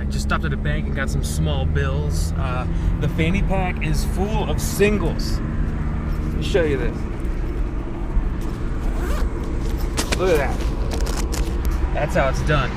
I just stopped at a bank and got some small bills. The fanny pack is full of singles. Let me show you this. Look at that. That's how it's done.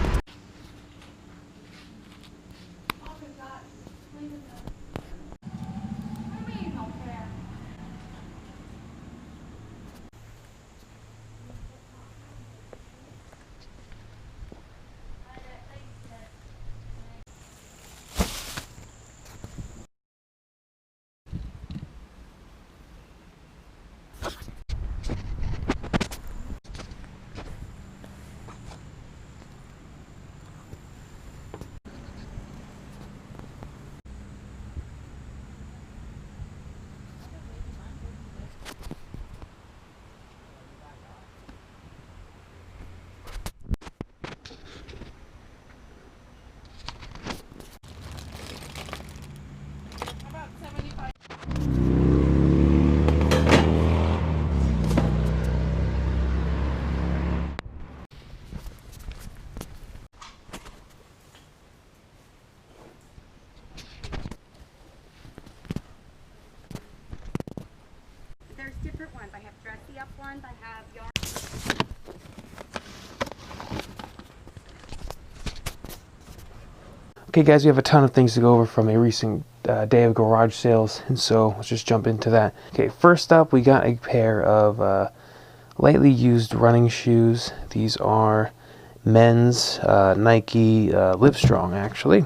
There's different ones. I have dressy up ones. I have yarn. Okay guys, we have a ton of things to go over from a recent day of garage sales, and so let's just jump into that. Okay, first up we got a pair of lightly used running shoes. These are men's Nike Livestrong actually.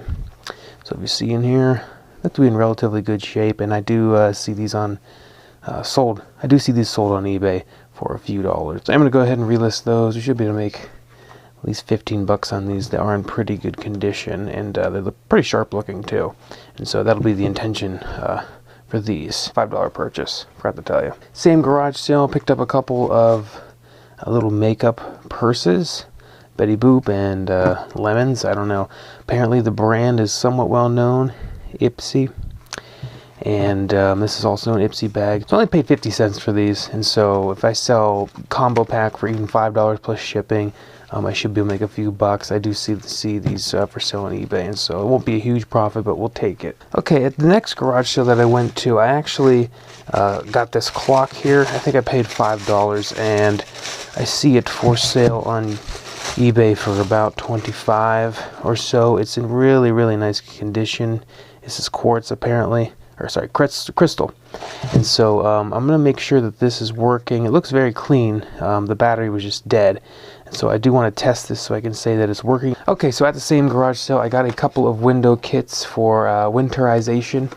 So if you see in here, they're in relatively good shape, and I do see these on sold. I do see these sold on eBay for a few dollars. So I'm going to go ahead and relist those. You should be able to make at least 15 bucks on these. They are in pretty good condition, and they look pretty sharp looking too. And so that'll be the intention for these. $5 purchase, forgot to tell you. Same garage sale, picked up a couple of little makeup purses. Betty Boop and Lemons, I don't know. Apparently the brand is somewhat well known, Ipsy. And this is also an Ipsy bag. So I only paid 50 cents for these, and so if I sell combo pack for even $5 plus shipping, I should be able to make a few bucks. I do see these for sale on eBay, and so it won't be a huge profit, but we'll take it. Okay, at the next garage sale that I went to, I actually got this clock here. I think I paid $5, and I see it for sale on eBay for about $25 or so. It's in really nice condition. This is quartz apparently. Or sorry, crystal. And so I'm going to make sure that this is working. It looks very clean. The battery was just dead. And so I do want to test this so I can say that it's working. Okay, so at the same garage sale, I got a couple of window kits for winterization.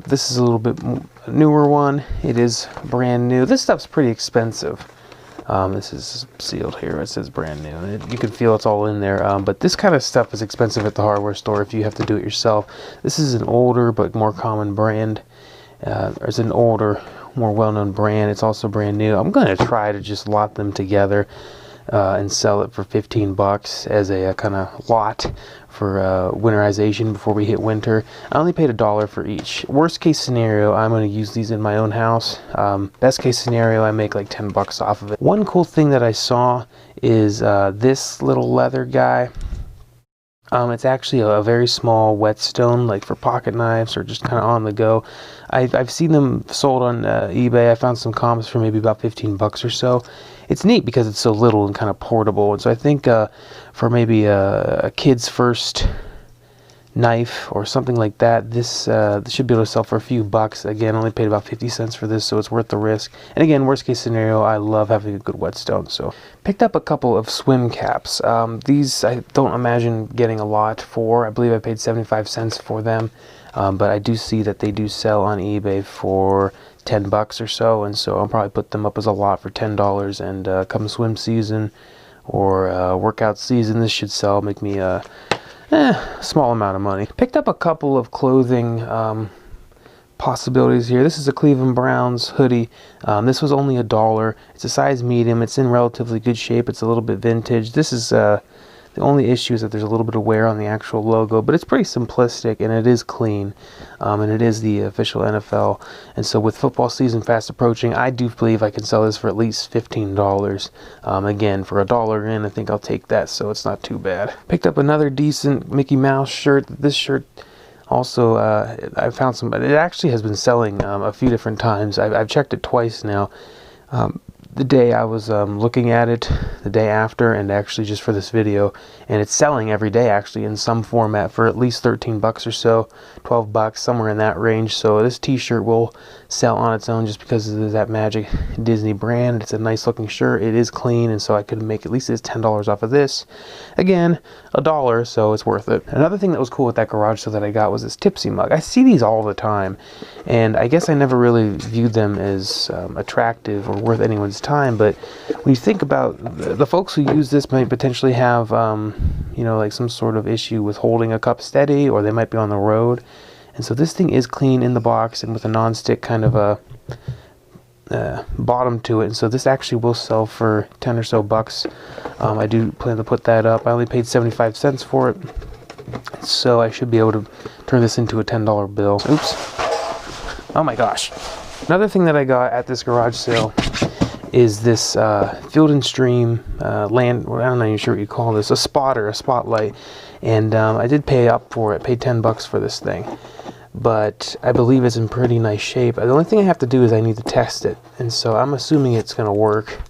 This is a little bit newer one. It is brand new. This stuff's pretty expensive. This is sealed here. It says brand new. You can feel it's all in there. But this kind of stuff is expensive at the hardware store if you have to do it yourself. This is an older but more common brand. It's an older, more well-known brand. It's also brand new. I'm going to try to just lot them together and sell it for 15 bucks as a kind of lot for winterization before we hit winter. I only paid $1 for each. Worst case scenario, I'm going to use these in my own house. Best case scenario, I make like 10 bucks off of it. One cool thing that I saw is this little leather guy. It's actually a very small whetstone, like for pocket knives or just kind of on the go. I've seen them sold on eBay. I found some comps for maybe about 15 bucks or so. It's neat because it's so little and kind of portable. And so I think for maybe a kid's first knife or something like that, this should be able to sell for a few bucks. Again, only paid about 50 cents for this, so it's worth the risk. And again, worst case scenario, I love having a good whetstone. So picked up a couple of swim caps. These I don't imagine getting a lot for. I believe I paid 75 cents for them. But I do see that they do sell on eBay for 10 bucks or so, and so I'll probably put them up as a lot for $10. And come swim season or workout season, this should sell, make me a small amount of money. Picked up a couple of clothing possibilities here. This is a Cleveland Browns hoodie. This was only $1. It's a size medium. It's in relatively good shape. It's a little bit vintage. This The only issue is that there's a little bit of wear on the actual logo, but it's pretty simplistic and it is clean, and it is the official NFL. And so with football season fast approaching, I do believe I can sell this for at least $15. Again, for $1 in, I think I'll take that, so it's not too bad. Picked up another decent Mickey Mouse shirt. This shirt also, I found some, it actually has been selling a few different times. I've checked it twice now. The day I was looking at it, the day after, and actually just for this video, and it's selling every day actually in some format for at least 13 bucks or so, 12 bucks, somewhere in that range. So this t-shirt will sell on its own just because of that Magic Disney brand. It's a nice looking shirt, it is clean, and so I could make at least $10 off of this. Again, $1, so it's worth it. Another thing that was cool with that garage sale that I got was this Tipsy Mug. I see these all the time, and I guess I never really viewed them as attractive or worth anyone's time, but when you think about the folks who use this might potentially have you know, like some sort of issue with holding a cup steady, or they might be on the road. And so this thing is clean in the box and with a non-stick kind of a bottom to it, and so this actually will sell for 10 or so bucks. I do plan to put that up. I only paid 75 cents for it, so I should be able to turn this into a $10 bill. Oops. Oh my gosh. Another thing that I got at this garage sale is this Field and Stream land, well, I'm not even sure what you call this, a spotter, a spotlight, and I did pay up for it, paid 10 bucks for this thing, but I believe it's in pretty nice shape. The only thing I have to do is I need to test it, and so I'm assuming it's going to work.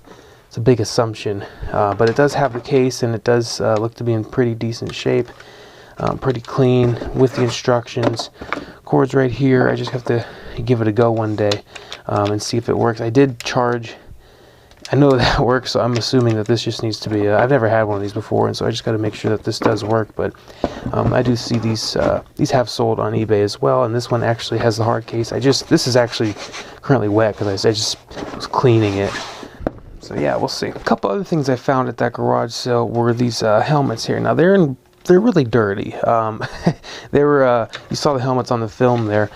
It's a big assumption, but it does have the case, and it does look to be in pretty decent shape, pretty clean with the instructions. Cords right here. I just have to give it a go one day and see if it works. I did charge, I know that works, so I'm assuming that this just needs to be, I've never had one of these before, and so I just got to make sure that this does work. But I do see these have sold on eBay as well, and this one actually has the hard case. This is actually currently wet because I just was cleaning it. So yeah, we'll see. A couple other things I found at that garage sale were these helmets here. Now they're really dirty. They were, you saw the helmets on the film there.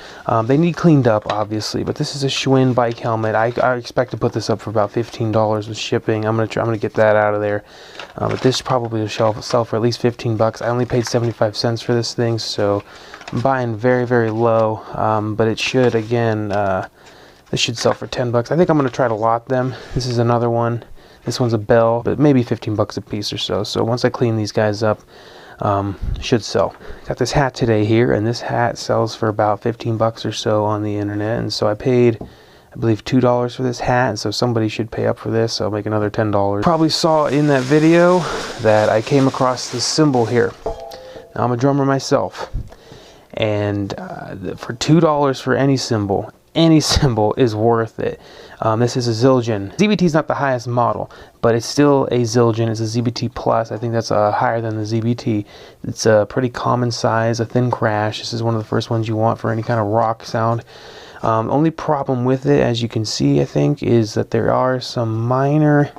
They need cleaned up, obviously, but this is a Schwinn bike helmet. I expect to put this up for about $15 with shipping. I'm gonna get that out of there. But this probably will sell for at least 15 bucks. I only paid 75 cents for this thing, so I'm buying very, very low. But it should, again, this should sell for 10 bucks. I think I'm gonna try to lot them. This is another one. This one's a Bell, but maybe 15 bucks a piece or so. So once I clean these guys up, should sell. Got this hat today here, and this hat sells for about 15 bucks or so on the internet, and so I paid, I believe, $2 for this hat, and so somebody should pay up for this, so I'll make another $10. Probably saw in that video that I came across this symbol here. Now, I'm a drummer myself, and for $2 for any symbol is worth it. This is a Zildjian. ZBT is not the highest model, but it's still a Zildjian. It's a ZBT Plus. I think that's higher than the ZBT. It's a pretty common size, a thin crash. This is one of the first ones you want for any kind of rock sound. Only problem with it, as you can see, I think, is that there are some minor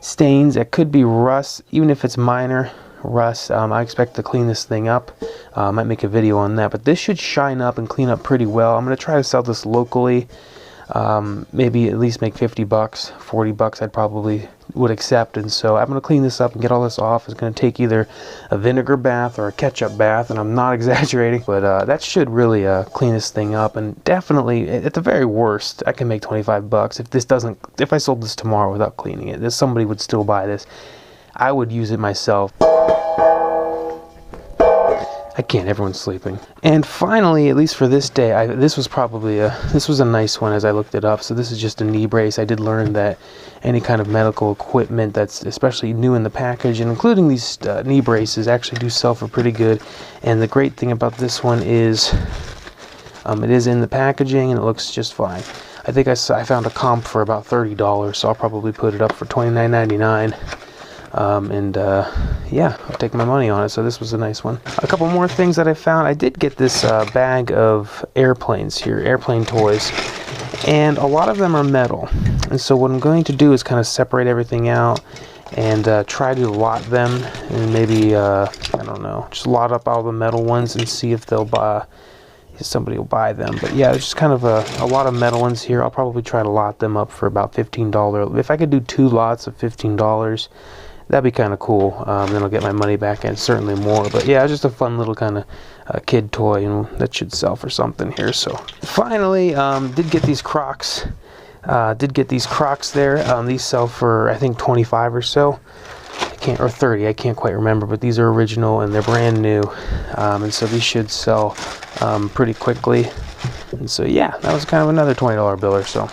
stains. That could be rust, even if it's minor rust. I expect to clean this thing up. I might make a video on that, but this should shine up and clean up pretty well. I'm going to try to sell this locally. Maybe at least make 50 bucks, 40 bucks I probably would accept, and so I'm going to clean this up and get all this off. It's going to take either a vinegar bath or a ketchup bath, and I'm not exaggerating, but that should really clean this thing up, and definitely, at the very worst, I can make 25 bucks if I sold this tomorrow without cleaning it. Somebody would still buy this. I would use it myself. I can't, everyone's sleeping. And finally, at least for this day, this was a nice one as I looked it up. So this is just a knee brace. I did learn that any kind of medical equipment that's especially new in the package, and including these knee braces, actually do sell for pretty good. And the great thing about this one is it is in the packaging and it looks just fine. I think I found a comp for about $30, so I'll probably put it up for $29.99. Yeah, I'll take my money on it. So this was a nice one. A couple more things that I found. I did get this bag of airplanes here, airplane toys, and a lot of them are metal. And so what I'm going to do is kind of separate everything out and try to lot them, and maybe I don't know, just lot up all the metal ones and see if somebody will buy them. But yeah, there's just kind of a lot of metal ones here. I'll probably try to lot them up for about $15. If I could do 2 lots of $15, that'd be kind of cool. Then I'll get my money back and certainly more. But yeah, just a fun little kind of kid toy, and that should sell for something here. So finally, did get these Crocs. Did get these Crocs there. These sell for, I think, 25 or so. Or 30, I can't quite remember, but these are original and they're brand new, and so these should sell pretty quickly. And so yeah, that was kind of another $20 bill or so.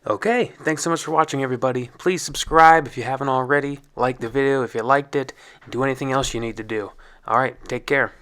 Okay, thanks so much for watching, everybody. Please subscribe if you haven't already, like the video if you liked it, and do anything else you need to do. Alright, take care.